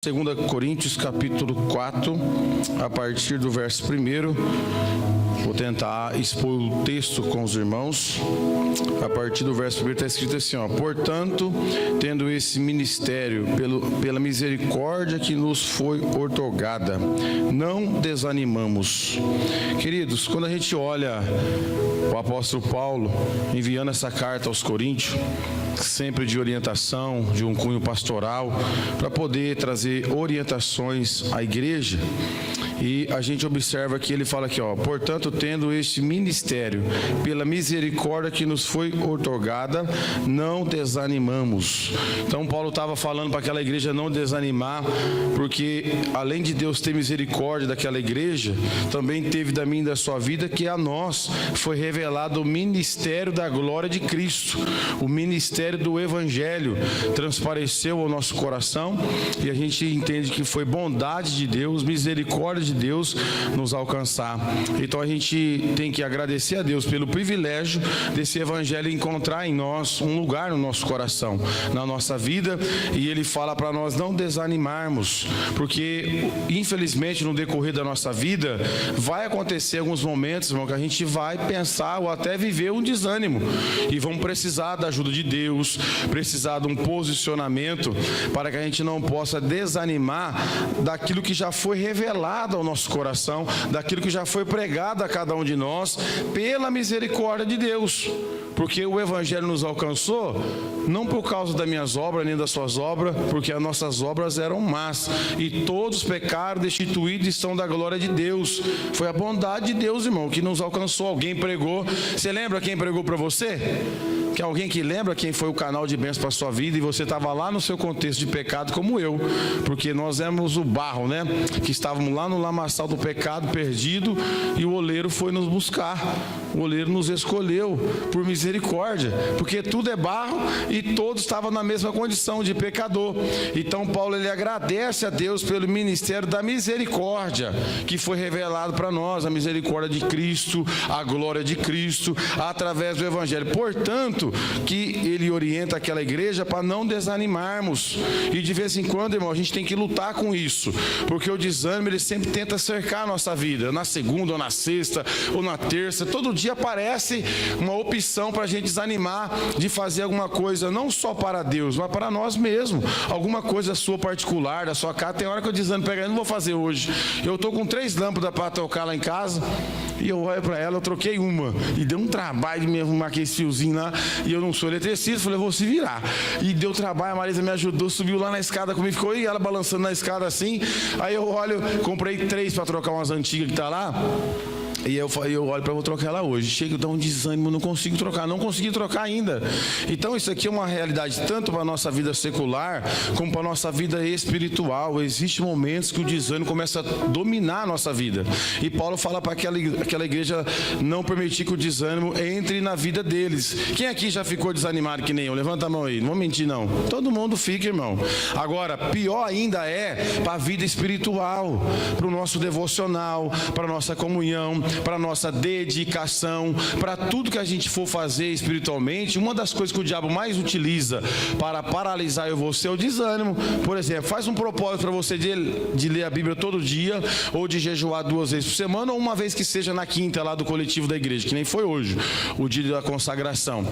2 Coríntios capítulo 4, a partir do verso 1, vou tentar expor o texto com os irmãos. A partir do verso 1 está escrito assim, portanto, tendo esse ministério pela misericórdia que nos foi outorgada, não desanimamos. Queridos, quando a gente olha o apóstolo Paulo enviando essa carta aos Coríntios, sempre de orientação, de um cunho pastoral, para poder trazer orientações à igreja. E a gente observa que ele fala aqui, portanto, tendo este ministério, pela misericórdia que nos foi outorgada, não desanimamos. Então, Paulo estava falando para aquela igreja não desanimar, porque além de Deus ter misericórdia daquela igreja, também teve da minha e da sua vida, que a nós foi revelado o ministério da glória de Cristo, o ministério do Evangelho, transpareceu ao nosso coração, e a gente entende que foi bondade de Deus, misericórdia de Deus nos alcançar. Então a gente tem que agradecer a Deus pelo privilégio desse evangelho encontrar em nós um lugar no nosso coração, na nossa vida, e ele fala para nós não desanimarmos, porque infelizmente no decorrer da nossa vida vai acontecer alguns momentos, irmão, que a gente vai pensar ou até viver um desânimo, e vamos precisar da ajuda de Deus, precisar de um posicionamento para que a gente não possa desanimar daquilo que já foi revelado ao nosso coração, daquilo que já foi pregado a cada um de nós pela misericórdia de Deus, porque o evangelho nos alcançou não por causa das minhas obras nem das suas obras, porque as nossas obras eram más e todos pecaram, destituídos estão da glória de Deus. Foi a bondade de Deus, irmão, que nos alcançou. Alguém pregou, você lembra quem pregou para você? Que alguém que lembra quem foi o canal de bênção para a sua vida, e você estava lá no seu contexto de pecado como eu, porque nós éramos o barro, né? Que estávamos lá no lamaçal do pecado, perdido, e o oleiro foi nos buscar. O oleiro nos escolheu por misericórdia, porque tudo é barro e todos estavam na mesma condição de pecador. Então Paulo, ele agradece a Deus pelo ministério da misericórdia que foi revelado para nós, a misericórdia de Cristo, a glória de Cristo, através do evangelho. Portanto, que ele orienta aquela igreja para não desanimarmos, e de vez em quando, irmão, a gente tem que lutar com isso, porque o desânimo, ele sempre tenta cercar a nossa vida, na segunda ou na sexta ou na terça, todo dia aparece uma opção para a gente desanimar de fazer alguma coisa, não só para Deus, mas para nós mesmos, alguma coisa sua particular, da sua casa. Tem hora que eu desânimo, eu não vou fazer hoje, eu estou com 3 lâmpadas para trocar lá em casa, e eu olho para ela, eu troquei uma, e deu um trabalho de me arrumar aquele fiozinho lá, e eu não sou eletricista, falei, eu vou se virar, e deu trabalho, a Marisa me ajudou, subiu lá na escada comigo, ficou e ela balançando na escada assim, aí eu olho, comprei 3 para trocar umas antigas que tá lá, e eu olho para vou trocar ela hoje. Chega, dá um desânimo, não consigo trocar, não consegui trocar ainda. Então isso aqui é uma realidade tanto para a nossa vida secular como para a nossa vida espiritual. Existem momentos que o desânimo começa a dominar a nossa vida, e Paulo fala para aquela igreja não permitir que o desânimo entre na vida deles. Quem aqui já ficou desanimado que nem eu? Levanta a mão aí, não vou mentir não, todo mundo fica, irmão. Agora, pior ainda é para a vida espiritual, para o nosso devocional, para a nossa comunhão, para a nossa dedicação, para tudo que a gente for fazer espiritualmente. Uma das coisas que o diabo mais utiliza para paralisar eu e você é o desânimo. Por exemplo, faz um propósito para você de ler a Bíblia todo dia, ou de jejuar 2 vezes por semana, ou uma vez que seja na quinta lá do coletivo da igreja, que nem foi hoje, o dia da consagração.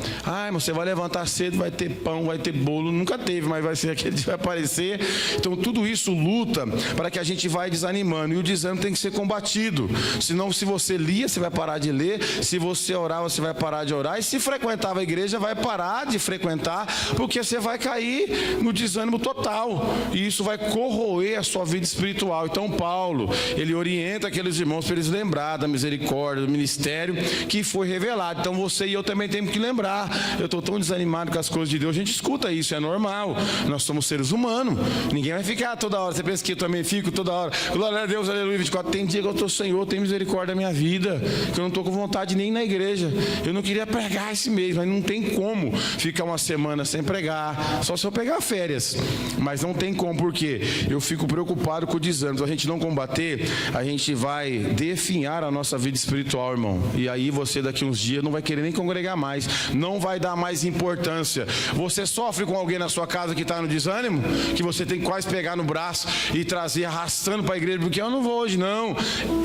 Você vai levantar cedo, vai ter pão, vai ter bolo, nunca teve, mas vai ser aquele que vai aparecer. Então tudo isso luta para que a gente vai desanimando, e o desânimo tem que ser combatido. Senão, se você lia, você vai parar de ler, se você orava, você vai parar de orar, e se frequentava a igreja, vai parar de frequentar, porque você vai cair no desânimo total, e isso vai corroer a sua vida espiritual. Então Paulo, ele orienta aqueles irmãos para eles lembrar da misericórdia, do ministério que foi revelado. Então você e eu também temos que lembrar. Eu estou tão desanimado com as coisas de Deus, a gente escuta isso, é normal, nós somos seres humanos, ninguém vai ficar toda hora. Você pensa que eu também fico toda hora, glória a Deus, aleluia, 24, tem dia que eu estou, Senhor, tem misericórdia da minha vida. vida, que eu não estou com vontade nem na igreja. Eu não queria pregar esse mês, mas não tem como ficar uma semana sem pregar, só se eu pegar férias. Mas não tem como, porque eu fico preocupado com o desânimo. Se a gente não combater, a gente vai definhar a nossa vida espiritual, irmão. E aí você daqui uns dias não vai querer nem congregar mais, não vai dar mais importância. Você sofre com alguém na sua casa que está no desânimo, que você tem que quase pegar no braço e trazer arrastando para a igreja, porque eu não vou hoje não.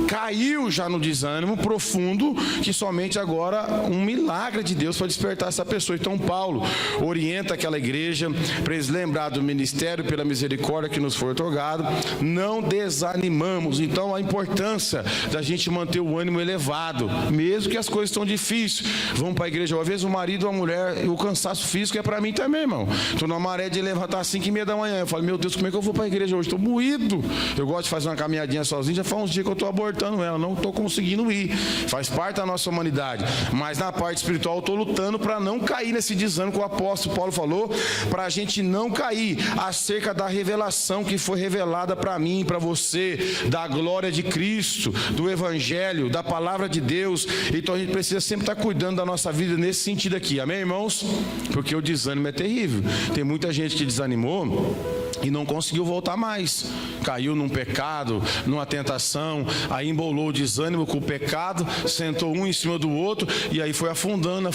Caiu já no desânimo profundo, que somente agora um milagre de Deus para despertar essa pessoa. Então Paulo orienta aquela igreja para eles lembrar do ministério pela misericórdia que nos foi otorgado. Não desanimamos. Então a importância da gente manter o ânimo elevado, mesmo que as coisas estão difíceis. Vamos para a igreja, uma vez o marido ou a mulher, o cansaço físico é para mim também, irmão. Estou numa maré de levantar às 5:30 da manhã. Eu falo, meu Deus, como é que eu vou para a igreja hoje? Estou moído. Eu gosto de fazer uma caminhadinha sozinho, já faz uns dias que eu estou abortando ela, não estou conseguindo ir. Faz parte da nossa humanidade. Mas na parte espiritual eu estou lutando para não cair nesse desânimo que o apóstolo Paulo falou, para a gente não cair acerca da revelação que foi revelada para mim, para você, da glória de Cristo, do Evangelho, da palavra de Deus. Então a gente precisa sempre estar cuidando da nossa vida nesse sentido aqui, amém, irmãos? Porque o desânimo é terrível. Tem muita gente que desanimou e não conseguiu voltar mais, caiu num pecado, numa tentação, aí embolou o desânimo com o pecado, sentou um em cima do outro, e aí foi afundando,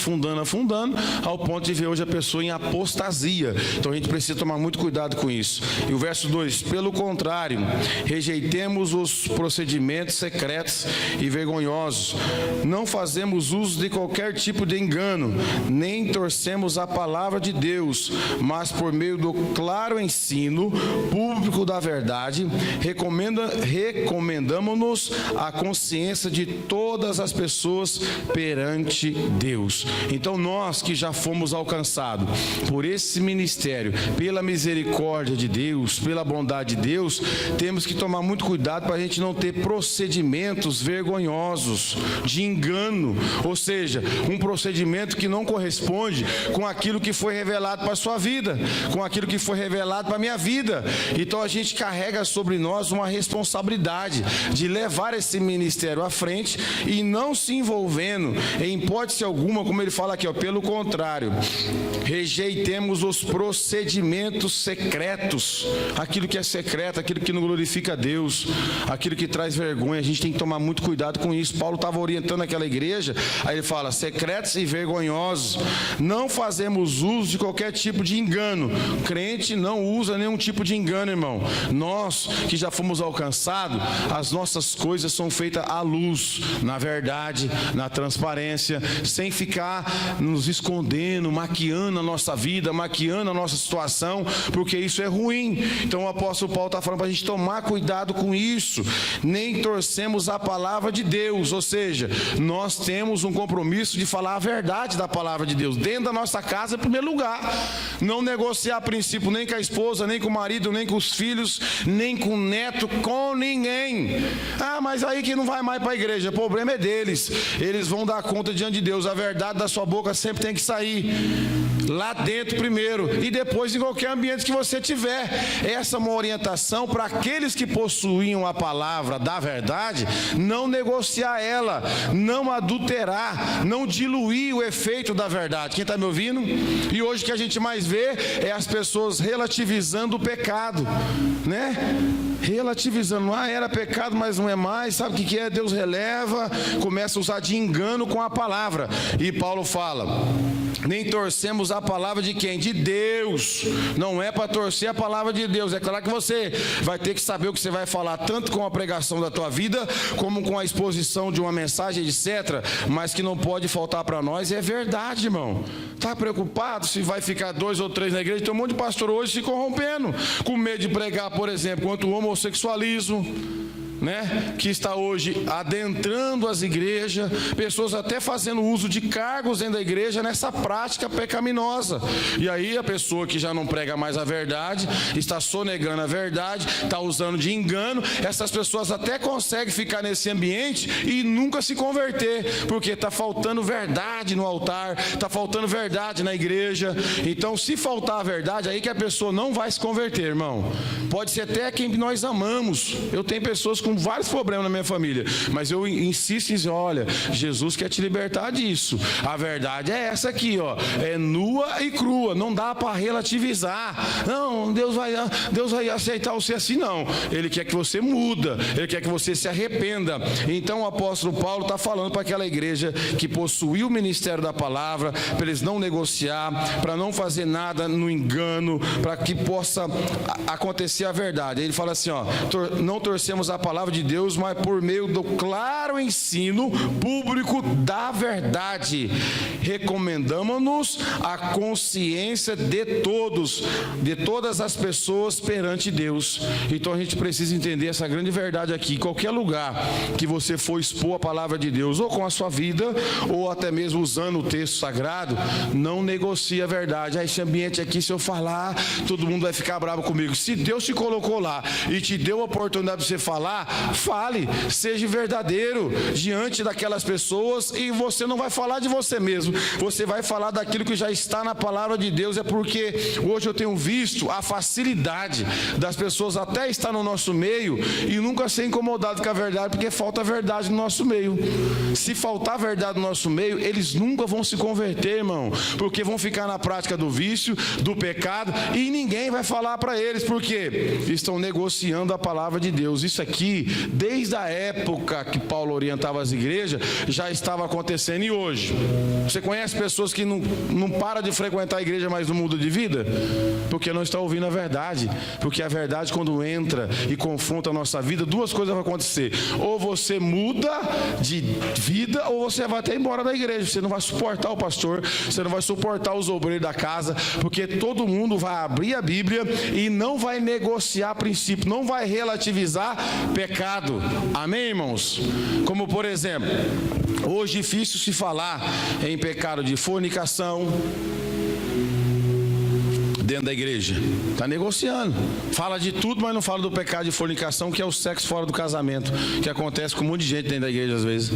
ao ponto de ver hoje a pessoa em apostasia. Então a gente precisa tomar muito cuidado com isso. E o verso 2, pelo contrário, rejeitemos os procedimentos secretos e vergonhosos, não fazemos uso de qualquer tipo de engano, nem torcemos a palavra de Deus, mas por meio do claro ensino público da verdade, recomendamos-nos a consciência de todas as pessoas perante Deus. Então nós que já fomos alcançados por esse ministério, pela misericórdia de Deus, pela bondade de Deus, temos que tomar muito cuidado para a gente não ter procedimentos vergonhosos, de engano, ou seja, um procedimento que não corresponde com aquilo que foi revelado para a sua vida, com aquilo que foi revelado para a minha vida. Então a gente carrega sobre nós uma responsabilidade de levar esse ministério à frente e não se envolvendo em hipótese alguma, como ele fala aqui, ó, pelo contrário, rejeitemos os procedimentos secretos, aquilo que é secreto, aquilo que não glorifica a Deus, aquilo que traz vergonha. A gente tem que tomar muito cuidado com isso. Paulo estava orientando aquela igreja, aí ele fala, secretos e vergonhosos, não fazemos uso de qualquer tipo de engano. Crente não usa nenhum tipo de engano, irmão. Nós que já fomos alcançados, as nossas coisas são feitas à luz, na verdade, na transparência, sem ficar nos escondendo, maquiando a nossa vida, maquiando a nossa situação, porque isso é ruim. Então o apóstolo Paulo está falando para a gente tomar cuidado com isso. Nem torcemos a palavra de Deus, ou seja, nós temos um compromisso de falar a verdade da palavra de Deus, dentro da nossa casa em primeiro lugar. Não negociar a princípio nem com a esposa, nem com o marido, nem com os filhos, nem com o neto, com ninguém. Ah, mas aí que não vai mais para a igreja, o problema é deles, eles vão dar conta diante de Deus. A verdade da sua boca sempre tem que sair lá dentro primeiro, e depois em qualquer ambiente que você tiver. Essa é uma orientação para aqueles que possuíam a palavra da verdade, não negociar ela, não adulterar, não diluir o efeito da verdade. Quem está me ouvindo? E hoje o que a gente mais vê é as pessoas relativizando o pecado, né? Relativizando, era pecado, mas não é mais, sabe o que é? Deus releva, começa a usar de engano com a palavra. E Paulo fala, nem torcemos a palavra de quem? De Deus. Não é para torcer a palavra de Deus. É claro que você vai ter que saber o que você vai falar, tanto com a pregação da tua vida, como com a exposição de uma mensagem, etc. Mas que não pode faltar para nós é verdade, irmão. Está preocupado se vai ficar 2 ou 3 na igreja? Tem um monte de pastor hoje se corrompendo, com medo de pregar, por exemplo, contra o homossexualismo, né, que está hoje adentrando as igrejas, pessoas até fazendo uso de cargos dentro da igreja nessa prática pecaminosa. E aí a pessoa que já não prega mais a verdade, está sonegando a verdade, está usando de engano, essas pessoas até conseguem ficar nesse ambiente e nunca se converter, porque está faltando verdade no altar, está faltando verdade na igreja. Então, se faltar a verdade, aí que a pessoa não vai se converter, irmão. Pode ser até quem nós amamos. Eu tenho pessoas com vários problemas na minha família, mas eu insisto em dizer, olha, Jesus quer te libertar disso. A verdade é essa aqui, ó, é nua e crua, não dá para relativizar. Não, Deus vai aceitar você assim, não. Ele quer que você muda, Ele quer que você se arrependa. Então o apóstolo Paulo está falando para aquela igreja que possuiu o ministério da palavra, para eles não negociar, para não fazer nada no engano, para que possa acontecer a verdade. Ele fala assim, ó, não torcemos a palavra de Deus, mas por meio do claro ensino público da verdade, recomendamos-nos a consciência de todos, de todas as pessoas perante Deus. Então a gente precisa entender essa grande verdade aqui. Em qualquer lugar que você for expor a palavra de Deus, ou com a sua vida, ou até mesmo usando o texto sagrado, não negocie a verdade. Esse ambiente aqui, se eu falar, todo mundo vai ficar bravo comigo. Se Deus te colocou lá e te deu a oportunidade de você falar, fale, seja verdadeiro diante daquelas pessoas, e você não vai falar de você mesmo, você vai falar daquilo que já está na palavra de Deus. É porque hoje eu tenho visto a facilidade das pessoas até estar no nosso meio e nunca ser incomodado com a verdade, porque falta verdade no nosso meio. Se faltar verdade no nosso meio, eles nunca vão se converter, irmão, porque vão ficar na prática do vício, do pecado, e ninguém vai falar para eles, porque estão negociando a palavra de Deus. Isso aqui, desde a época que Paulo orientava as igrejas, já estava acontecendo. E hoje, você conhece pessoas que não param de frequentar a igreja, mas não muda de vida? Porque não está ouvindo a verdade. Porque a verdade, quando entra e confronta a nossa vida, duas coisas vão acontecer: ou você muda de vida, ou você vai até embora da igreja. Você não vai suportar o pastor, você não vai suportar os obreiros da casa, porque todo mundo vai abrir a Bíblia e não vai negociar princípio, não vai relativizar pecado. Amém, irmãos? Como por exemplo, hoje é difícil se falar em pecado de fornicação dentro da igreja. Está negociando. Fala de tudo, mas não fala do pecado de fornicação, que é o sexo fora do casamento, que acontece com um monte de gente dentro da igreja às vezes.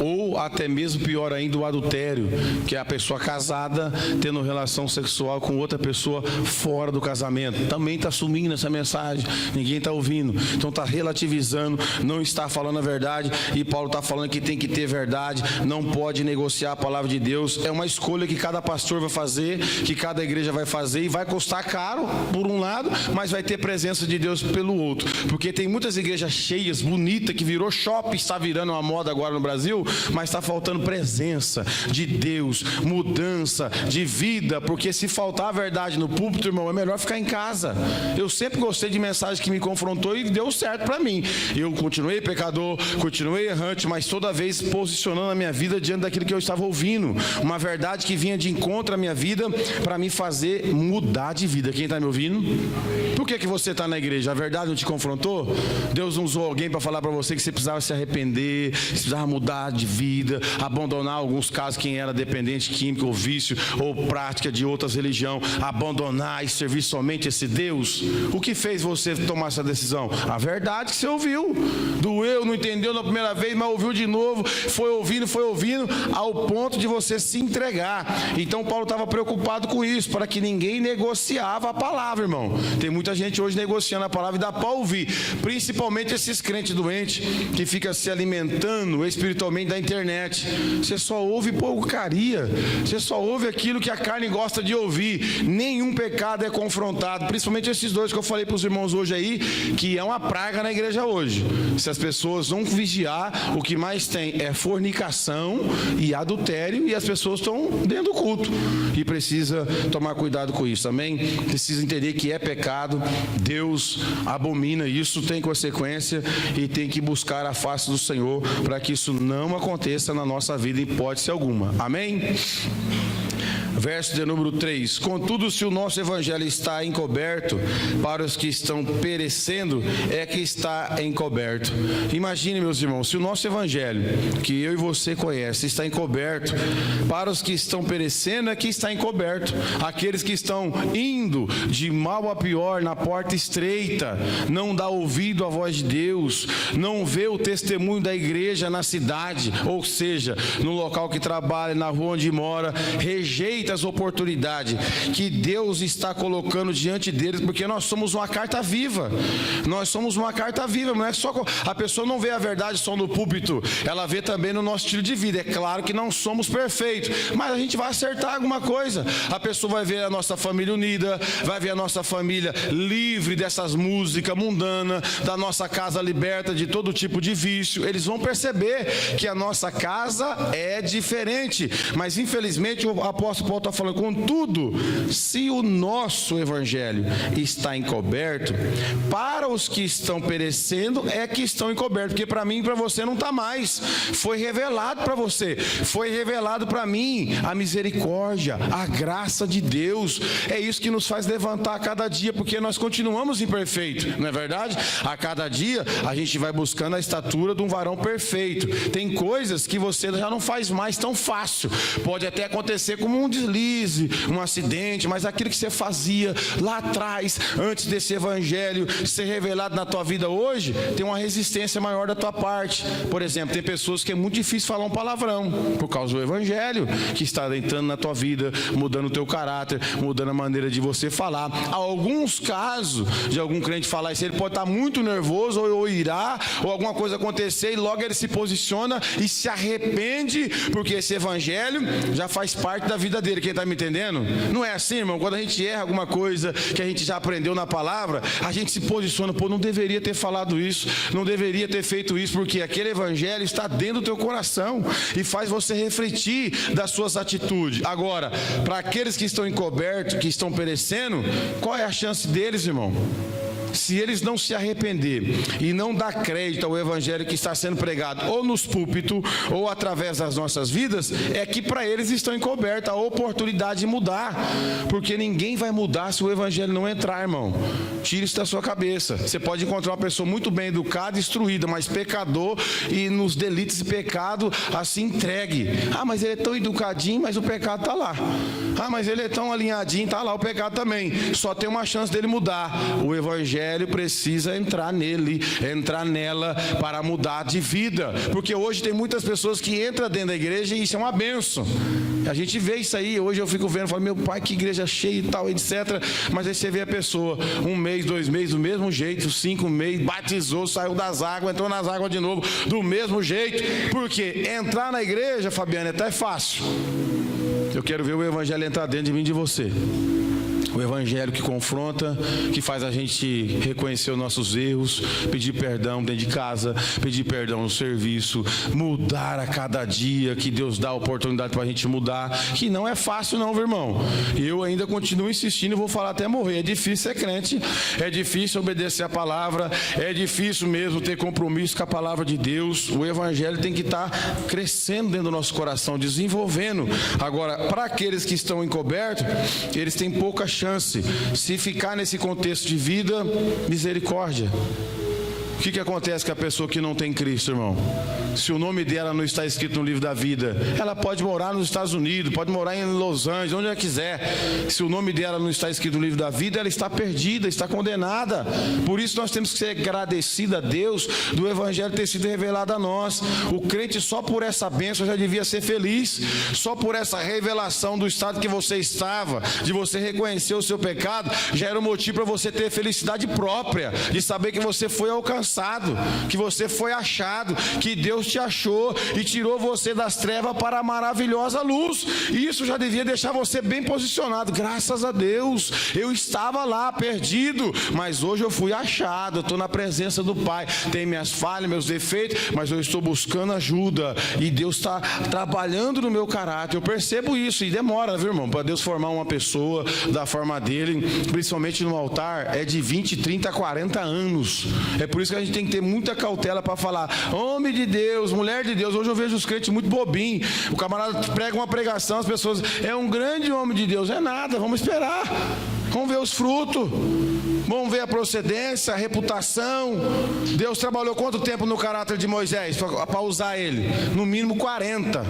Ou até mesmo pior ainda, o adultério, que é a pessoa casada tendo relação sexual com outra pessoa fora do casamento. Também está sumindo essa mensagem, ninguém está ouvindo. Então está relativizando, não está falando a verdade. E Paulo está falando que tem que ter verdade, não pode negociar a palavra de Deus. É uma escolha que cada pastor vai fazer, que cada igreja vai fazer, e vai custar caro por um lado, mas vai ter presença de Deus pelo outro. Porque tem muitas igrejas cheias, bonitas, que virou shopping, está virando uma moda agora no Brasil, mas está faltando presença de Deus, mudança de vida. Porque se faltar a verdade no púlpito, irmão, é melhor ficar em casa. Eu sempre gostei de mensagem que me confrontou e deu certo para mim. Eu continuei pecador, continuei errante, mas toda vez posicionando a minha vida diante daquilo que eu estava ouvindo, uma verdade que vinha de encontro à minha vida, para me fazer mudar de vida. Quem está me ouvindo? Por que você está na igreja? A verdade não te confrontou? Deus não usou alguém para falar para você que você precisava se arrepender, você precisava mudar de vida, abandonar alguns casos, quem era dependente químico ou vício ou prática de outras religiões, abandonar e servir somente esse Deus? O que fez você tomar essa decisão? A verdade que você ouviu. Doeu, não entendeu na primeira vez, mas ouviu de novo, foi ouvindo, ao ponto de você se entregar. Então Paulo estava preocupado com isso, para que ninguém negociava a palavra, irmão. Tem muita gente hoje negociando a palavra e dá para ouvir, principalmente esses crentes doentes que ficam se alimentando espiritualmente da internet. Você só ouve porcaria, você só ouve aquilo que a carne gosta de ouvir. Nenhum pecado é confrontado, principalmente esses dois que eu falei para os irmãos hoje aí, que é uma praga na igreja hoje. Se as pessoas não vigiar, o que mais tem é fornicação e adultério, e as pessoas estão dentro do culto, e precisa tomar cuidado com isso, amém? Precisa entender que é pecado, Deus abomina isso, tem consequência, e tem que buscar a face do Senhor para que isso não aconteça na nossa vida, em hipótese alguma, amém? Verso de número 3: contudo, se o nosso evangelho está encoberto, para os que estão perecendo é que está encoberto. Imagine, meus irmãos, se o nosso evangelho, que eu e você conhece, está encoberto, para os que estão perecendo é que está encoberto. Aqueles que estão indo de mal a pior na porta estreita, não dá ouvido à voz de Deus, não vê o testemunho da igreja na cidade, ou seja, no local que trabalha, na rua onde mora, rejeita aproveita as oportunidades que Deus está colocando diante deles, porque nós somos uma carta viva. Nós somos uma carta viva, não é só... A pessoa não vê a verdade só no púlpito, ela vê também no nosso estilo de vida. É claro que não somos perfeitos, mas a gente vai acertar alguma coisa. A pessoa vai ver a nossa família unida, vai ver a nossa família livre dessas músicas mundanas, da nossa casa liberta de todo tipo de vício. Eles vão perceber que a nossa casa é diferente. Mas infelizmente o apóstolo Paulo está falando: contudo, se o nosso evangelho está encoberto, para os que estão perecendo é que estão encobertos, porque para mim e para você não está mais. Foi revelado para você, foi revelado para mim a misericórdia, a graça de Deus. É isso que nos faz levantar a cada dia, porque nós continuamos imperfeitos, não é verdade? A cada dia a gente vai buscando a estatura de um varão perfeito. Tem coisas que você já não faz mais tão fácil. Pode até acontecer como um deslize, um acidente, mas aquilo que você fazia lá atrás, antes desse evangelho ser revelado na tua vida hoje, tem uma resistência maior da tua parte. Por exemplo, tem pessoas que é muito difícil falar um palavrão por causa do evangelho que está entrando na tua vida, mudando o teu caráter, mudando a maneira de você falar. Há alguns casos de algum crente falar isso, ele pode estar muito nervoso ou irá, ou alguma coisa acontecer, e logo ele se posiciona e se arrepende, porque esse evangelho já faz parte da vida dele. Quem está me entendendo? Não é assim, irmão? Quando a gente erra alguma coisa que a gente já aprendeu na palavra, a gente se posiciona: pô, não deveria ter falado isso, não deveria ter feito isso, porque aquele evangelho está dentro do teu coração e faz você refletir das suas atitudes. Agora, para aqueles que estão encobertos, que estão perecendo, qual é a chance deles, irmão? Se eles não se arrepender e não dar crédito ao evangelho que está sendo pregado, ou nos púlpitos, ou através das nossas vidas, é que para eles estão encoberta a oportunidade de mudar, porque ninguém vai mudar se o evangelho não entrar, irmão. Tire isso da sua cabeça. Você pode encontrar uma pessoa muito bem educada, instruída, mas pecador e nos delitos e pecado assim entregue. Ah, mas ele é tão educadinho, mas o pecado está lá. Ah, mas ele é tão alinhadinho, está lá o pecado também. Só tem uma chance dele mudar: o evangelho precisa entrar nele, entrar nela, para mudar de vida. Porque hoje tem muitas pessoas que entram dentro da igreja e isso é uma bênção. A gente vê isso aí. Hoje eu fico vendo, falo: meu pai, que igreja cheia e tal, etc. Mas aí você vê a pessoa, 1 mês, 2 meses, do mesmo jeito, 5 meses, batizou, saiu das águas, entrou nas águas de novo, do mesmo jeito. Porque entrar na igreja, Fabiana, é até fácil. Eu quero ver o evangelho entrar dentro de mim e de você. O evangelho que confronta, que faz a gente reconhecer os nossos erros, pedir perdão dentro de casa, pedir perdão no serviço, mudar a cada dia, que Deus dá a oportunidade para a gente mudar, que não é fácil não, meu irmão. Eu ainda continuo insistindo e vou falar até morrer. É difícil ser crente, é difícil obedecer a palavra, é difícil mesmo ter compromisso com a palavra de Deus. O evangelho tem que estar crescendo dentro do nosso coração, desenvolvendo. Agora, para aqueles que estão encobertos, eles têm pouca chance. Se ficar nesse contexto de vida, misericórdia. O que acontece com a pessoa que não tem Cristo, irmão? Se o nome dela não está escrito no livro da vida, ela pode morar nos Estados Unidos, pode morar em Los Angeles, onde ela quiser. Se o nome dela não está escrito no livro da vida, ela está perdida, está condenada. Por isso nós temos que ser agradecidos a Deus do evangelho ter sido revelado a nós. O crente, só por essa bênção, já devia ser feliz. Só por essa revelação do estado que você estava, de você reconhecer o seu pecado, já era um motivo para você ter felicidade própria, de saber que você foi alcançado, que você foi achado, que Deus te achou e tirou você das trevas para a maravilhosa luz. E isso já devia deixar você bem posicionado. Graças a Deus, eu estava lá perdido, mas hoje eu fui achado, eu estou na presença do Pai. Tem minhas falhas, meus defeitos, mas eu estou buscando ajuda e Deus está trabalhando no meu caráter. Eu percebo isso e demora, viu, irmão? Para Deus formar uma pessoa da forma dele, principalmente no altar, é de 20, 30, 40 anos. É por isso que a gente tem que ter muita cautela para falar: homem de Deus, mulher de Deus. Hoje eu vejo os crentes muito bobinhos. O camarada prega uma pregação, as pessoas: é um grande homem de Deus. É nada, vamos esperar, vamos ver os frutos. vamos ver a procedência, a reputação. Deus trabalhou quanto tempo no caráter de Moisés para usar ele? No mínimo 40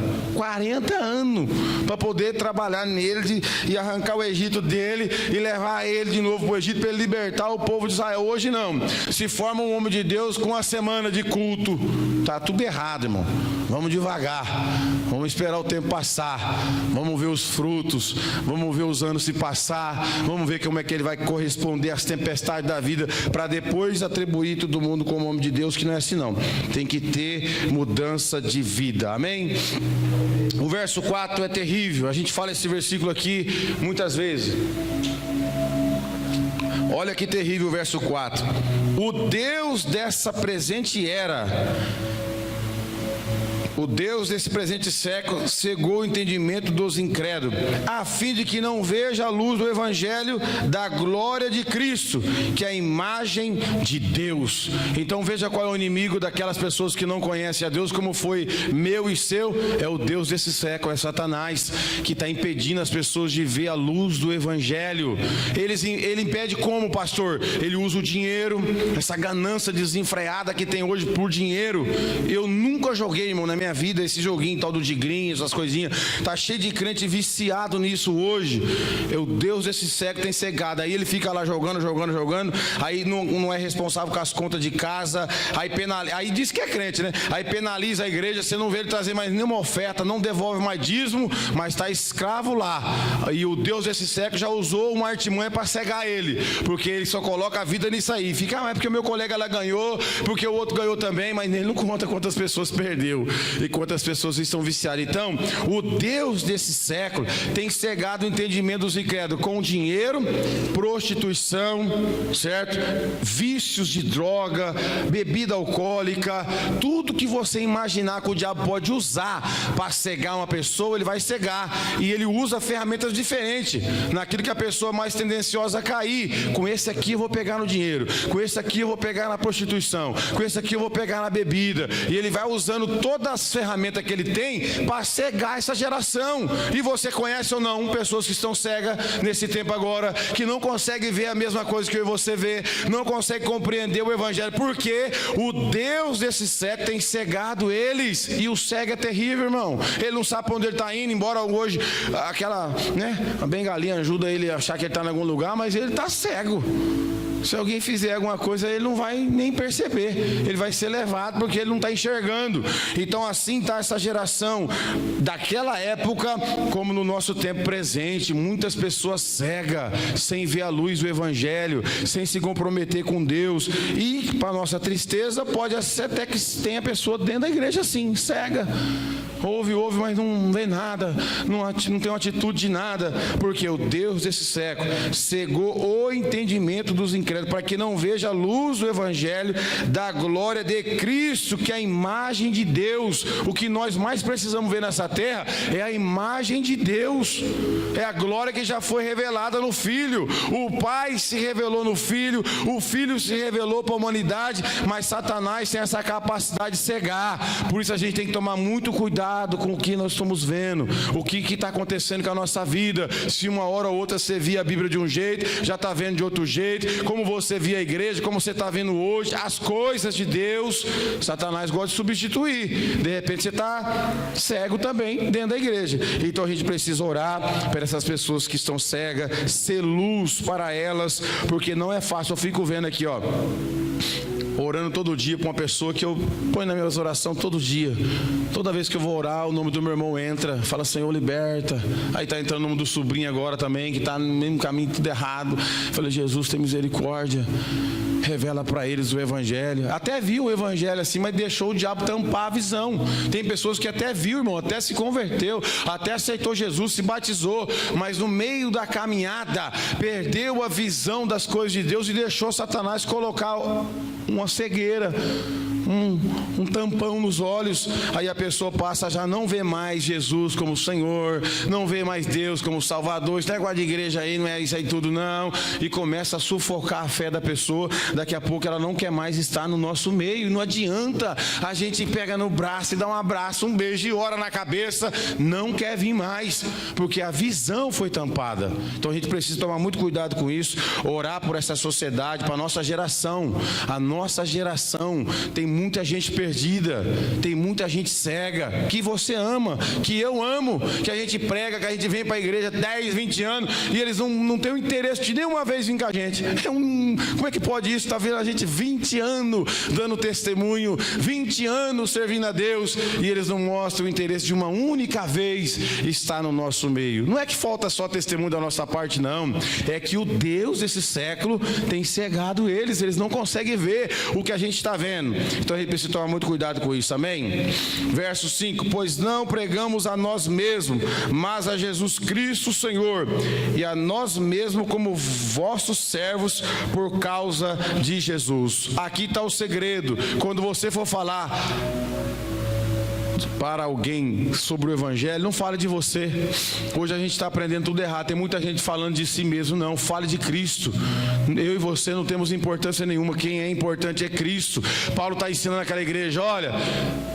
anos, para poder trabalhar nele e arrancar o Egito dele e levar ele de novo para o Egito para ele libertar o povo de Israel. Hoje não, se forma um homem de Deus com uma semana de culto, está tudo errado, irmão. Vamos devagar, vamos esperar o tempo passar, vamos ver os frutos, vamos ver os anos se passar, vamos ver como é que ele vai corresponder às tempestades da vida, para depois atribuir todo mundo como homem de Deus, que não é assim não. Tem que ter mudança de vida, amém? O verso 4 é terrível, a gente fala esse versículo aqui muitas vezes. Olha que terrível o verso 4. O Deus dessa presente era, o Deus desse presente século, cegou o entendimento dos incrédulos, a fim de que não veja a luz do evangelho da glória de Cristo, que é a imagem de Deus. Então veja qual é o inimigo daquelas pessoas que não conhecem a Deus, como foi meu e seu, é o Deus desse século, é Satanás, que está impedindo as pessoas de ver a luz do evangelho. Ele impede como, pastor? Ele usa o dinheiro, essa ganância desenfreada que tem hoje por dinheiro. Eu nunca joguei, irmão, na minha vida esse joguinho tal do tigrinho, essas coisinhas, tá cheio de crente viciado nisso hoje. O Deus desse século tem cegado, aí ele fica lá jogando, aí não é responsável com as contas de casa, aí diz que é crente, né? Aí penaliza a igreja, você não vê ele trazer mais nenhuma oferta, não devolve mais dízimo, mas está escravo lá. E o Deus desse século já usou uma artimanha para cegar ele, porque ele só coloca a vida nisso aí, fica, é porque o meu colega lá ganhou, porque o outro ganhou também, mas ele não conta quantas pessoas perdeu e quantas pessoas estão viciadas. Então, o Deus desse século tem cegado o entendimento dos incrédulos com dinheiro, prostituição, certo? Vícios de droga, bebida alcoólica, tudo que você imaginar que o diabo pode usar para cegar uma pessoa, ele vai cegar. E ele usa ferramentas diferentes naquilo que a pessoa mais tendenciosa a cair. Com esse aqui eu vou pegar no dinheiro, com esse aqui eu vou pegar na prostituição, com esse aqui eu vou pegar na bebida. E ele vai usando todas as ferramentas que ele tem para cegar essa geração. E você conhece ou não pessoas que estão cegas nesse tempo agora, que não conseguem ver a mesma coisa que eu e você vê, não conseguem compreender o evangelho, porque o Deus desse século tem cegado eles. E o cego é terrível, irmão. Ele não sabe para onde ele está indo, embora hoje aquela, a bengalinha ajuda ele a achar que ele está em algum lugar, mas ele está cego. Se alguém fizer alguma coisa, ele não vai nem perceber, ele vai ser levado porque ele não está enxergando. Então assim está essa geração daquela época, como no nosso tempo presente, muitas pessoas cegas, sem ver a luz do evangelho, sem se comprometer com Deus. E para nossa tristeza, pode ser até que tenha pessoa dentro da igreja assim, cega, ouve, mas não vê nada, não tem uma atitude de nada, porque o Deus desse século cegou o entendimento dos incrédulos, para que não veja a luz do evangelho da glória de Cristo, que é a imagem de Deus. O que nós mais precisamos ver nessa terra é a imagem de Deus, é a glória que já foi revelada no Filho. O Pai se revelou no Filho, o Filho se revelou para a humanidade, mas Satanás tem essa capacidade de cegar. Por isso a gente tem que tomar muito cuidado com o que nós estamos vendo, o que está acontecendo com a nossa vida. Se uma hora ou outra você via a Bíblia de um jeito, já está vendo de outro jeito, como você via a igreja, como você está vendo hoje, as coisas de Deus, Satanás gosta de substituir. De repente você está cego também dentro da igreja. Então a gente precisa orar para essas pessoas que estão cegas, ser luz para elas, porque não é fácil. Eu fico vendo aqui, orando todo dia para uma pessoa que eu ponho nas minhas orações todo dia. Toda vez que eu vou orar, o nome do meu irmão entra, fala: Senhor, liberta. Aí está entrando o nome do sobrinho agora também, que está no mesmo caminho, tudo errado. Falei: Jesus, tem misericórdia, revela para eles o evangelho. Até viu o evangelho assim, mas deixou o diabo tampar a visão. Tem pessoas que até viu, irmão, até se converteu, até aceitou Jesus, se batizou, mas no meio da caminhada perdeu a visão das coisas de Deus e deixou Satanás colocar uma cegueira, um tampão nos olhos. Aí a pessoa passa a já não vê mais Jesus como Senhor, não vê mais Deus como Salvador. Esse negócio de igreja aí não é isso aí tudo não, e começa a sufocar a fé da pessoa. Daqui a pouco ela não quer mais estar no nosso meio. Não adianta, a gente pega no braço e dá um abraço, um beijo e ora na cabeça, não quer vir mais, porque a visão foi tampada. Então a gente precisa tomar muito cuidado com isso, orar por essa sociedade, para a nossa geração. A nossa geração tem muita gente perdida, tem muita gente cega, que você ama, que eu amo, que a gente prega, que a gente vem para a igreja 10, 20 anos, e eles não têm o interesse de nenhuma vez vir com a gente. Como é que pode isso? Está vendo a gente 20 anos dando testemunho, 20 anos servindo a Deus, e eles não mostram o interesse de uma única vez estar no nosso meio. Não é que falta só testemunho da nossa parte, não. É que o Deus desse século tem cegado eles não conseguem ver o que a gente está vendo. Então a gente precisa tomar muito cuidado com isso, amém? Verso 5: pois não pregamos a nós mesmos, mas a Jesus Cristo Senhor, e a nós mesmos como vossos servos por causa de Jesus. Aqui está o segredo. Quando você for falar para alguém sobre o Evangelho, não fale de você. Hoje a gente está aprendendo tudo errado. Tem muita gente falando de si mesmo. Não, fale de Cristo. Eu e você não temos importância nenhuma. Quem é importante é Cristo. Paulo está ensinando aquela igreja: olha,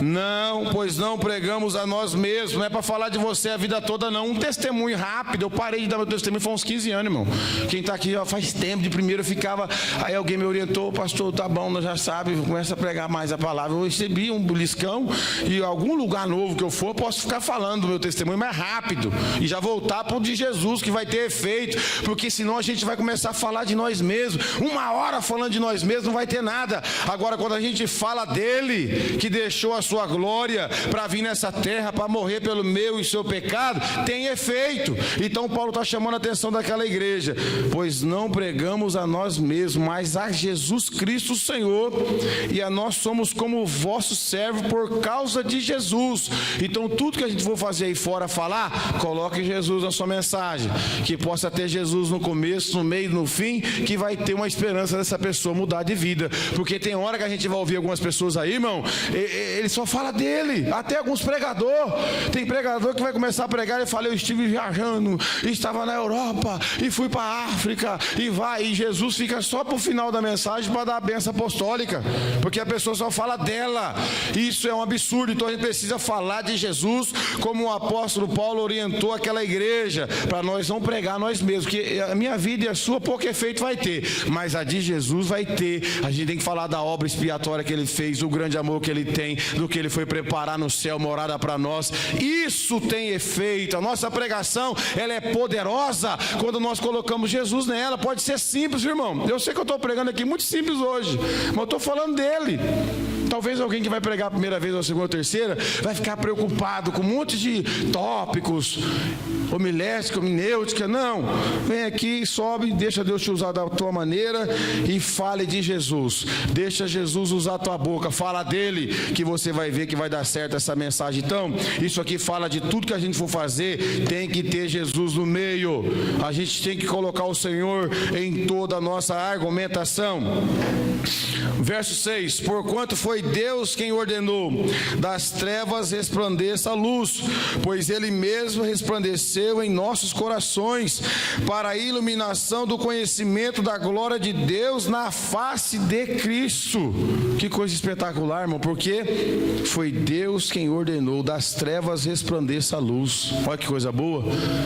não, pois não pregamos a nós mesmos. Não é para falar de você a vida toda, não. Um testemunho rápido. Eu parei de dar meu testemunho faz uns 15 anos, irmão. Quem está aqui faz tempo. De primeiro eu ficava, aí alguém me orientou: pastor, tá bom, nós já sabe, começa a pregar mais a palavra. Eu recebi um beliscão, e algum lugar novo que eu for, eu posso ficar falando do meu testemunho mais rápido e já voltar para o de Jesus, que vai ter efeito, porque senão a gente vai começar a falar de nós mesmos. Uma hora falando de nós mesmos não vai ter nada. Agora, quando a gente fala dele, que deixou a sua glória para vir nessa terra, para morrer pelo meu e seu pecado, tem efeito. Então Paulo está chamando a atenção daquela igreja: pois não pregamos a nós mesmos, mas a Jesus Cristo Senhor, e a nós somos como vosso servo por causa de Jesus. Então tudo que a gente for fazer aí fora falar, coloque Jesus na sua mensagem, que possa ter Jesus no começo, no meio, no fim, que vai ter uma esperança dessa pessoa mudar de vida. Porque tem hora que a gente vai ouvir algumas pessoas aí, irmão, ele só fala dele. Até alguns pregadores, tem pregador que vai começar a pregar e fala: eu estive viajando, estava na Europa e fui para a África, e Jesus fica só para o final da mensagem para dar a bênção apostólica, porque a pessoa só fala dela. Isso é um absurdo. Então a gente precisa falar de Jesus, como o apóstolo Paulo orientou aquela igreja, para nós não pregar nós mesmos, que a minha vida e a sua pouco efeito vai ter, mas a de Jesus vai ter. A gente tem que falar da obra expiatória que ele fez, do grande amor que ele tem, do que ele foi preparar no céu, morada para nós. Isso tem efeito. A nossa pregação, ela é poderosa quando nós colocamos Jesus nela. Pode ser simples, irmão. Eu sei que eu estou pregando aqui muito simples hoje, mas eu estou falando dele. Talvez alguém que vai pregar a primeira vez, ou a segunda, ou a terceira, vai ficar preocupado com um monte de tópicos, homilética, hominêutica. Não, vem aqui, sobe, deixa Deus te usar da tua maneira e fale de Jesus. Deixa Jesus usar a tua boca, fala dele, que você vai ver que vai dar certo essa mensagem. Então, isso aqui fala de tudo que a gente for fazer, tem que ter Jesus no meio. A gente tem que colocar o Senhor em toda a nossa argumentação. Verso 6: porquanto foi Deus quem ordenou das trevas resplandeça a luz, pois ele mesmo resplandeceu em nossos corações para a iluminação do conhecimento da glória de Deus na face de Cristo. Que coisa espetacular, irmão, porque foi Deus quem ordenou das trevas resplandeça a luz. Olha que coisa boa.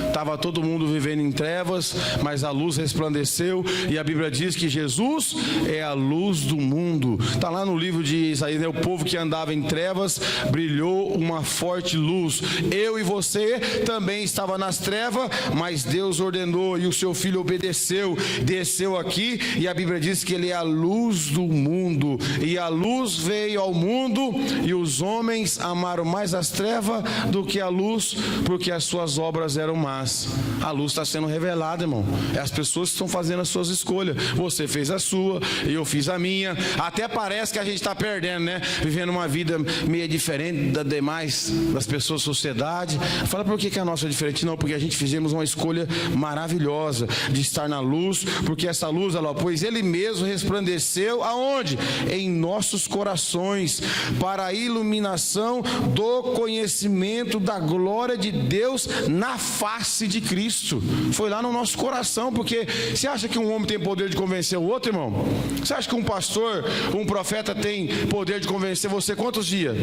Estava todo mundo vivendo em trevas, mas a luz resplandeceu, e a Bíblia diz que Jesus é a luz do mundo. Está lá no livro de Isaías, né? O povo que andava em trevas, brilhou uma forte luz. Eu e você também estava nas trevas, mas Deus ordenou e o seu filho obedeceu, desceu aqui, e a Bíblia diz que ele é a luz do mundo, e a luz veio ao mundo, e os homens amaram mais as trevas do que a luz, porque as suas obras eram más. A luz está sendo revelada, irmão. É as pessoas que estão fazendo as suas escolhas. Você fez a sua, eu fiz a minha. Até parece que a gente está perdendo perdendo, né? Vivendo uma vida meio diferente das demais, das pessoas da sociedade. Fala por que a nossa é diferente? Não, porque a gente fizemos uma escolha maravilhosa de estar na luz, porque essa luz, pois Ele mesmo resplandeceu aonde? Em nossos corações, para a iluminação do conhecimento da glória de Deus na face de Cristo. Foi lá no nosso coração, porque você acha que um homem tem poder de convencer o outro, irmão? Você acha que um pastor, um profeta tem poder de convencer você quantos dias?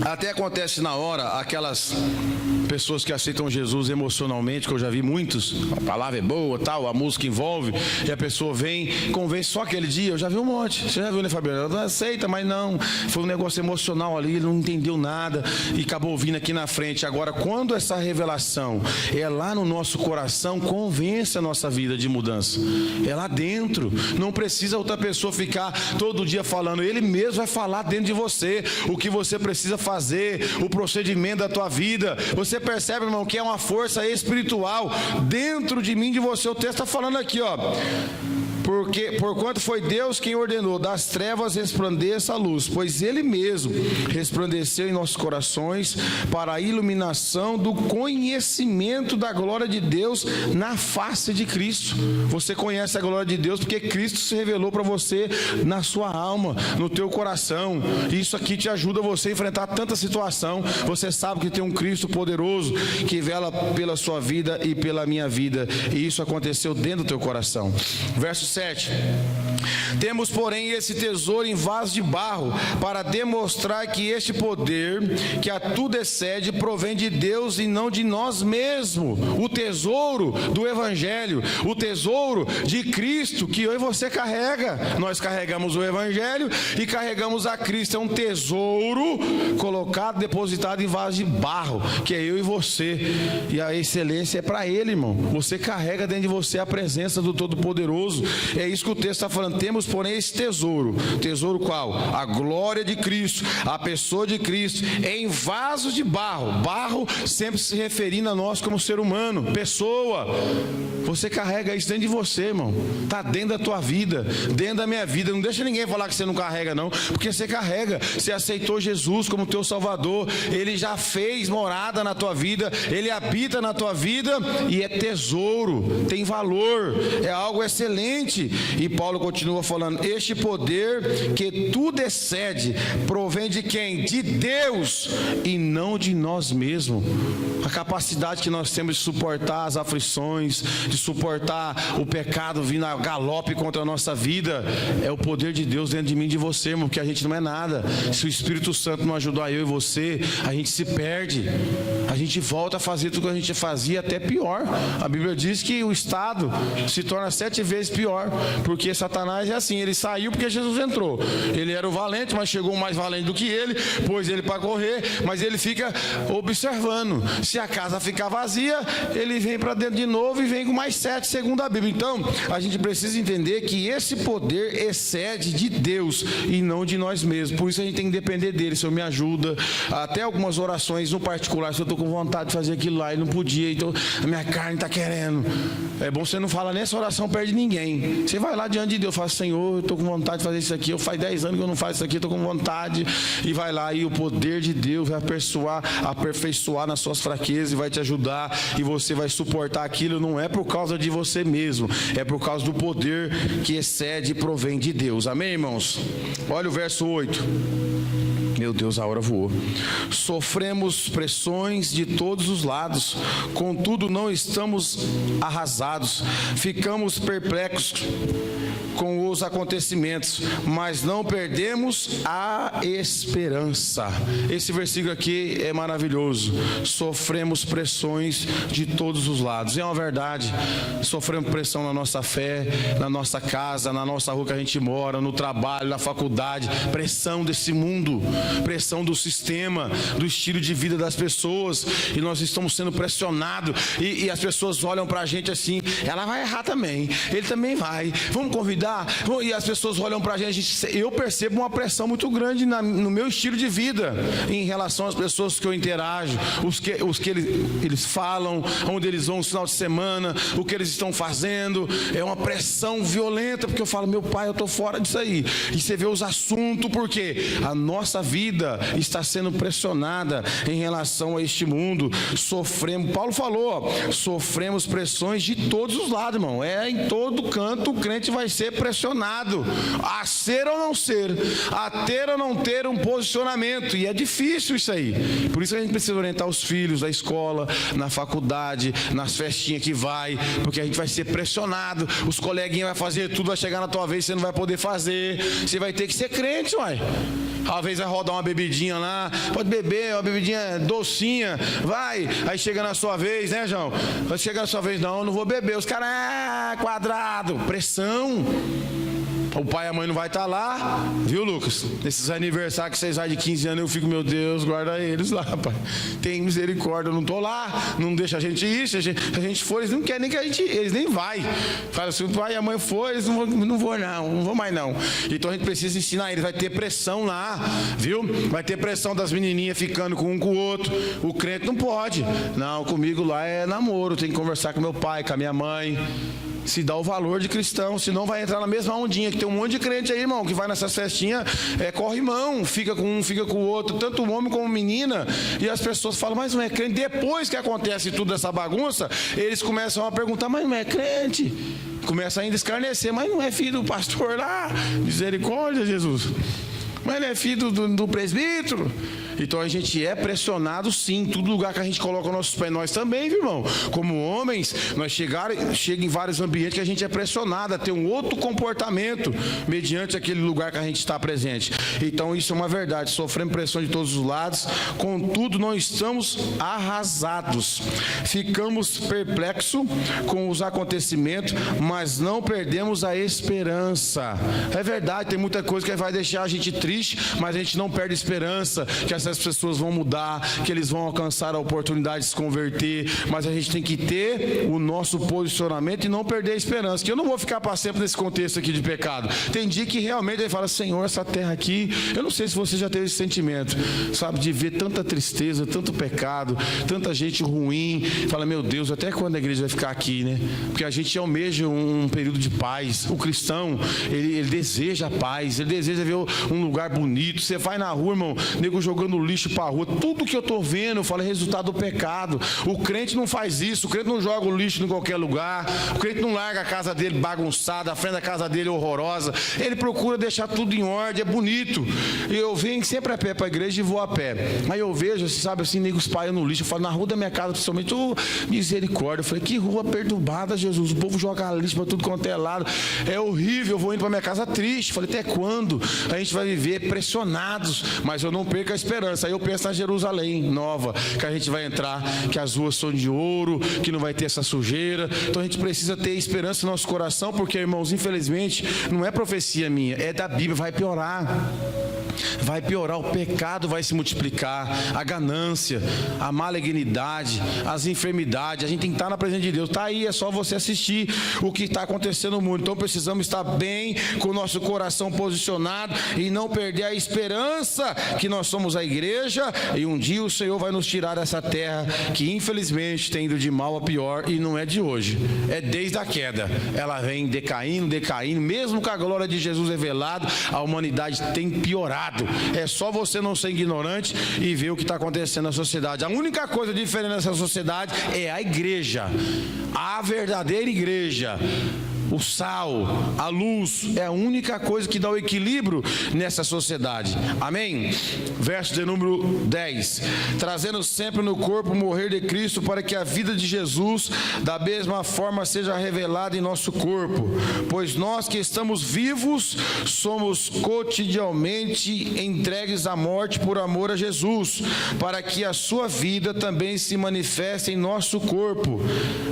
Até acontece na hora aquelas pessoas que aceitam Jesus emocionalmente, que eu já vi muitos, a palavra é boa, tal, a música envolve, e a pessoa vem, convence só aquele dia. Eu já vi um monte. Você já viu, né, Fabiano? Ela aceita, mas não, foi um negócio emocional ali, ele não entendeu nada e acabou vindo aqui na frente. Agora, quando essa revelação é lá no nosso coração, convence a nossa vida de mudança. É lá dentro. Não precisa outra pessoa ficar todo dia falando. Ele mesmo vai falar dentro de você o que você precisa fazer, o procedimento da tua vida. Você percebe, irmão, que é uma força espiritual dentro de mim, de você. O texto está falando aqui, ó. Porque, porquanto foi Deus quem ordenou, das trevas resplandeça a luz, pois Ele mesmo resplandeceu em nossos corações para a iluminação do conhecimento da glória de Deus na face de Cristo. Você conhece a glória de Deus porque Cristo se revelou para você na sua alma, no teu coração. Isso aqui te ajuda você a enfrentar tanta situação. Você sabe que tem um Cristo poderoso que vela pela sua vida e pela minha vida, e isso aconteceu dentro do teu coração. Verso 7. Temos, porém, esse tesouro em vaso de barro, para demonstrar que este poder, que a tudo excede, provém de Deus e não de nós mesmos. O tesouro do Evangelho, o tesouro de Cristo, que eu e você carrega. Nós carregamos o Evangelho e carregamos a Cristo. É um tesouro colocado, depositado em vaso de barro, que é eu e você. E a excelência é para Ele, irmão. Você carrega dentro de você a presença do Todo-Poderoso. É isso que o texto está falando. Temos, porém, esse tesouro. Tesouro qual? A glória de Cristo, a pessoa de Cristo, em vasos de barro. Barro sempre se referindo a nós como ser humano, pessoa. Você carrega isso dentro de você, irmão. Está dentro da tua vida, dentro da minha vida. Não deixa ninguém falar que você não carrega, não, porque você carrega. Você aceitou Jesus como teu Salvador. Ele já fez morada na tua vida. Ele habita na tua vida e é tesouro, tem valor, é algo excelente. E Paulo continua falando: este poder que tudo excede, provém de quem? De Deus e não de nós mesmos. A capacidade que nós temos de suportar as aflições, de suportar o pecado vindo a galope contra a nossa vida, é o poder de Deus dentro de mim e de você, irmão, porque a gente não é nada. Se o Espírito Santo não ajudar eu e você, a gente se perde, a gente volta a fazer tudo que a gente fazia, até pior. A Bíblia diz que o estado se torna 7 vezes pior, porque Satanás é assim, ele saiu porque Jesus entrou. Ele era o valente, mas chegou um mais valente do que ele, pôs ele para correr, mas ele fica observando. Se a casa ficar vazia, ele vem para dentro de novo e vem com mais 7, segundo a Bíblia. Então, a gente precisa entender que esse poder excede de Deus e não de nós mesmos. Por isso a gente tem que depender dele. Senhor, me ajuda. Até algumas orações no particular, se eu estou com vontade de fazer aquilo lá e não podia, então a minha carne está querendo. É bom você não falar nessa oração perto de ninguém. Você vai lá diante de Deus, fala: Senhor, eu estou com vontade de fazer isso aqui, eu faz 10 anos que eu não faço isso aqui, estou com vontade, e vai lá, e o poder de Deus vai aperfeiçoar nas suas fraquezas e vai te ajudar, e você vai suportar aquilo. Não é por causa de você mesmo, é por causa do poder que excede e provém de Deus. Amém, irmãos? Olha o verso 8. Meu Deus, a hora voou. Sofremos pressões de todos os lados, contudo não estamos arrasados. Ficamos perplexos com os acontecimentos, mas não perdemos a esperança. Esse versículo aqui é maravilhoso. Sofremos pressões de todos os lados. É uma verdade. Sofremos pressão na nossa fé, na nossa casa, na nossa rua que a gente mora, no trabalho, na faculdade. Pressão desse mundo, pressão do sistema, do estilo de vida das pessoas, e nós estamos sendo pressionados, e as pessoas olham pra gente assim: ela vai errar também, ele também vai, vamos convidar Ah, e as pessoas olham para a gente, eu percebo uma pressão muito grande no meu estilo de vida, em relação às pessoas que eu interajo, os que eles falam, onde eles vão no final de semana, o que eles estão fazendo, é uma pressão violenta, porque eu falo, meu pai, eu estou fora disso aí. E você vê os assuntos, porque a nossa vida está sendo pressionada em relação a este mundo. Sofremos, Paulo falou, sofremos pressões de todos os lados, irmão. Em todo canto o crente vai ser pressionado a ser ou não ser, a ter ou não ter um posicionamento, e é difícil isso aí. Por isso a gente precisa orientar os filhos na escola, na faculdade, nas festinhas que vai, porque a gente vai ser pressionado, os coleguinhas vão fazer tudo, vai chegar na tua vez, você não vai poder fazer, você vai ter que ser crente, uai. Talvez vai rodar uma bebidinha lá, pode beber, uma bebidinha docinha, vai, aí chega na sua vez, né, João? Vai chegar na sua vez, não vou beber, os caras, quadrado, pressão. O pai e a mãe não vai estar lá, viu, Lucas? Nesses aniversários que vocês vai de 15 anos, eu fico, meu Deus, guarda eles lá, pai. Tem misericórdia, eu não estou lá, não deixa a gente ir, se a gente for, eles não querem nem que a gente ir, eles nem vai. Fala assim, o pai e a mãe for, eles não vão mais não. Então a gente precisa ensinar eles, vai ter pressão lá, viu? Vai ter pressão das menininhas ficando com um com o outro. O crente não pode. Não, comigo lá é namoro, tem que conversar com meu pai, com a minha mãe. Se dá o valor de cristão, senão vai entrar na mesma ondinha, que tem um monte de crente aí, irmão, que vai nessas festinhas, corre mão, fica com um, fica com o outro, tanto o homem como a menina, e as pessoas falam, mas não é crente. Depois que acontece tudo essa bagunça, eles começam a perguntar, mas não é crente? Começa ainda a escarnecer, mas não é filho do pastor lá? Misericórdia, Jesus. Mas ele é filho do presbítero. Então a gente é pressionado sim, em todo lugar que a gente coloca nossos pés, nós também, viu, irmão? Como homens, nós chega em vários ambientes que a gente é pressionado a ter um outro comportamento mediante aquele lugar que a gente está presente. Então isso é uma verdade, sofremos pressão de todos os lados, contudo não estamos arrasados. Ficamos perplexos com os acontecimentos, mas não perdemos a esperança. É verdade, tem muita coisa que vai deixar a gente triste, mas a gente não perde a esperança, que essas pessoas vão mudar, que eles vão alcançar a oportunidade de se converter, mas a gente tem que ter o nosso posicionamento e não perder a esperança, que eu não vou ficar para sempre nesse contexto aqui de pecado. Tem dia que realmente ele fala, Senhor, essa terra aqui, eu não sei se você já teve esse sentimento, sabe, de ver tanta tristeza, tanto pecado, tanta gente ruim, fala, meu Deus, até quando a igreja vai ficar aqui, né? Porque a gente almeja um período de paz. O cristão, ele deseja a paz, ele deseja ver um lugar bonito. Você vai na rua, irmão, nego jogando lixo para a rua, tudo que eu estou vendo, eu falo, é resultado do pecado. O crente não faz isso, o crente não joga o lixo em qualquer lugar, o crente não larga a casa dele bagunçada, a frente da casa dele horrorosa, ele procura deixar tudo em ordem, é bonito. Eu venho sempre a pé para a igreja e vou a pé, aí eu vejo, você sabe assim, nego espalhando lixo, eu falo, na rua da minha casa, principalmente, misericórdia, eu falei, que rua perturbada, Jesus, o povo joga lixo para tudo quanto é lado, é horrível, eu vou indo para minha casa triste. Falei, até quando a gente vai viver pressionados? Mas eu não perco a esperança. Aí eu penso na Jerusalém nova, que a gente vai entrar, que as ruas são de ouro, que não vai ter essa sujeira. Então a gente precisa ter esperança no nosso coração, porque, irmãos, infelizmente, não é profecia minha, é da Bíblia, vai piorar. Vai piorar, o pecado vai se multiplicar, a ganância, a malignidade, as enfermidades. A gente tem que estar na presença de Deus. Está aí, é só você assistir o que está acontecendo no mundo. Então precisamos estar bem, com o nosso coração posicionado e não perder a esperança que nós somos a igreja e um dia o Senhor vai nos tirar dessa terra que infelizmente tem ido de mal a pior, e não é de hoje, é desde a queda. Ela vem decaindo, mesmo com a glória de Jesus revelada, a humanidade tem piorado. É só você não ser ignorante e ver o que está acontecendo na sociedade. A única coisa diferente nessa sociedade é a igreja, a verdadeira igreja. O sal, a luz, é a única coisa que dá o equilíbrio nessa sociedade. Amém? Verso de número 10. Trazendo sempre no corpo o morrer de Cristo, para que a vida de Jesus da mesma forma seja revelada em nosso corpo. Pois nós que estamos vivos, somos cotidianamente entregues à morte por amor a Jesus, para que a sua vida também se manifeste em nosso corpo.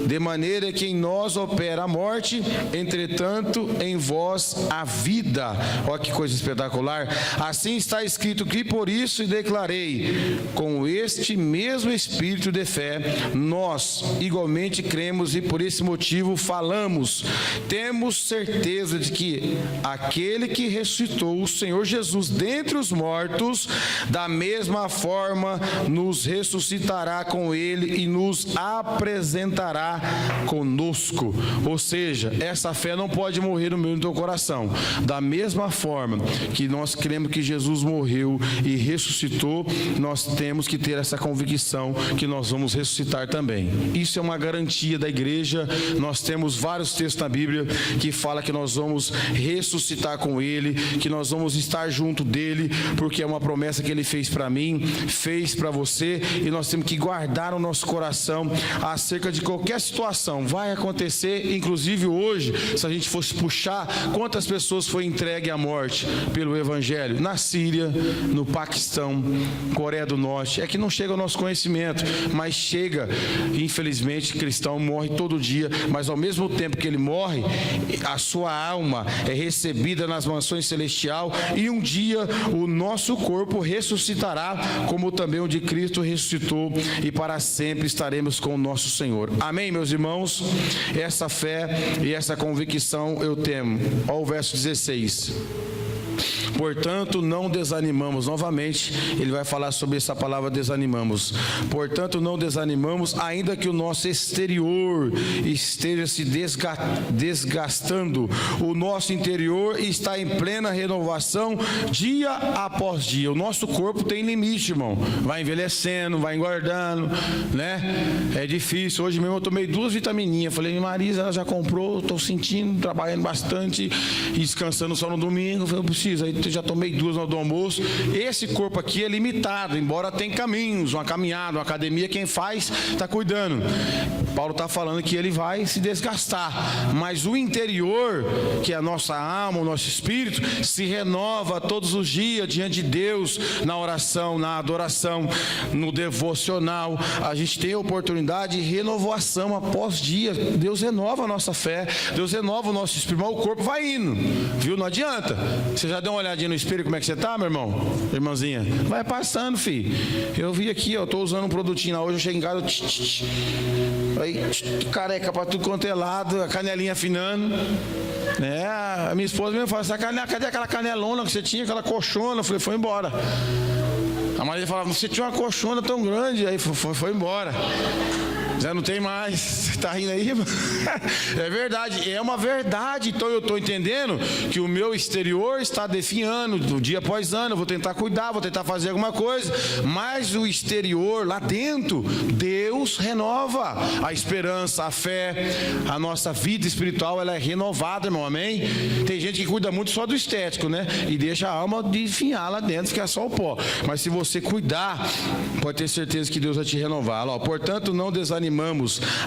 De maneira que em nós opera a morte, entretanto em vós a vida. Olha que coisa espetacular. Assim está escrito que por isso declarei, com este mesmo espírito de fé, nós igualmente cremos e por esse motivo falamos. Temos certeza de que aquele que ressuscitou o Senhor Jesus dentre os mortos, da mesma forma nos ressuscitará com ele e nos apresentará conosco. Ou seja, essa fé não pode morrer no meu e no teu coração. Da mesma forma que nós cremos que Jesus morreu e ressuscitou, nós temos que ter essa convicção que nós vamos ressuscitar também. Isso é uma garantia da igreja. Nós temos vários textos na Bíblia que fala que nós vamos ressuscitar com ele, que nós vamos estar junto dele, porque é uma promessa que ele fez para mim, fez para você, e nós temos que guardar o nosso coração acerca de qualquer situação. Vai acontecer, inclusive hoje, se a gente fosse puxar, quantas pessoas foi entregue à morte pelo Evangelho? Na Síria, no Paquistão, Coreia do Norte. É que não chega ao nosso conhecimento, mas chega. Infelizmente, cristão morre todo dia, mas ao mesmo tempo que ele morre, a sua alma é recebida nas mansões celestial, e um dia o nosso corpo ressuscitará, como também o de Cristo ressuscitou, e para sempre estaremos com o nosso Senhor. Amém, meus irmãos? Essa fé e essa convicção eu tenho. Olha o verso 16. Portanto, não desanimamos. Novamente, ele vai falar sobre essa palavra desanimamos. Portanto, não desanimamos, ainda que o nosso exterior esteja se desgastando. O nosso interior está em plena renovação dia após dia. O nosso corpo tem limite, irmão. Vai envelhecendo, vai engordando, né? É difícil. Hoje mesmo eu tomei 2 vitamininhas. Falei, Marisa, ela já comprou, estou sentindo, trabalhando bastante e descansando só no domingo. Falei, eu preciso. Aí já tomei 2 no do almoço. Esse corpo aqui é limitado, embora tenha caminhos, uma caminhada, uma academia, quem faz está cuidando. Paulo está falando que ele vai se desgastar, mas o interior, que é a nossa alma, o nosso espírito, se renova todos os dias diante de Deus, na oração, na adoração, no devocional. A gente tem a oportunidade de renovação após dia. Deus renova a nossa fé, Deus renova o nosso espírito, mas o corpo vai indo, viu? Não adianta. Você já deu uma olhadinha no espelho, como é que você está, meu irmão? Irmãzinha? Vai passando, filho. Eu vi aqui, ó, estou usando um produtinho lá hoje, eu chego em casa, aí, careca para tudo quanto é lado, a canelinha afinando. A minha esposa mesmo fala, cadê aquela canelona que você tinha, aquela coxona? Eu falei, foi embora. A Maria falava, você tinha uma coxona tão grande, aí foi embora. Já não tem mais. Você está rindo aí? É verdade, é uma verdade. Então eu estou entendendo que o meu exterior está definhando, dia após ano. Eu vou tentar cuidar, vou tentar fazer alguma coisa, mas o exterior, lá dentro, Deus renova a esperança, a fé, a nossa vida espiritual, ela é renovada, irmão, amém? Tem gente que cuida muito só do estético, né? E deixa a alma definhar lá dentro, ficar só o pó. Mas se você cuidar, pode ter certeza que Deus vai te renovar. Portanto, não desanimamos,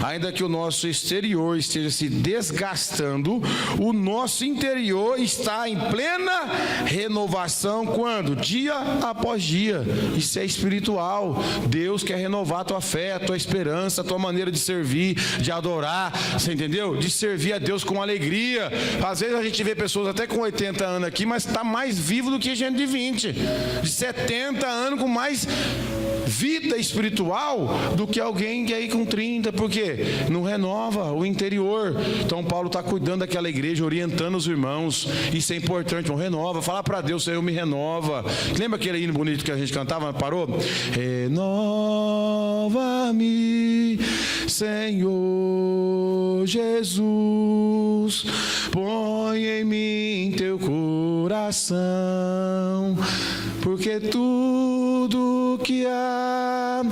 ainda que o nosso exterior esteja se desgastando, o nosso interior está em plena renovação. Quando? Dia após dia. Isso é espiritual. Deus quer renovar a tua fé, a tua esperança, a tua maneira de servir, de adorar, você entendeu? De servir a Deus com alegria. Às vezes a gente vê pessoas até com 80 anos aqui, mas está mais vivo do que gente de 20, de 70 anos, com mais vida espiritual do que alguém que é aí com 30, porque não renova o interior. Então Paulo está cuidando daquela igreja, orientando os irmãos. Isso é importante, não renova. Fala para Deus, Senhor, me renova. Lembra aquele hino bonito que a gente cantava? Parou? Renova-me, Senhor Jesus, põe em mim teu coração, porque tudo que há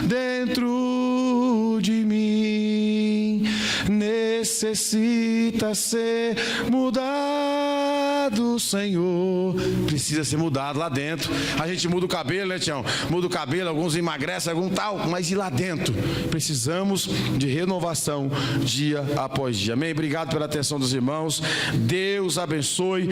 dentro de mim necessita ser mudado, Senhor. Precisa ser mudado lá dentro. A gente muda o cabelo, né, Tião? Muda o cabelo, alguns emagrecem, algum tal, mas e lá dentro? Precisamos de renovação dia após dia. Amém? Obrigado pela atenção dos irmãos. Deus abençoe.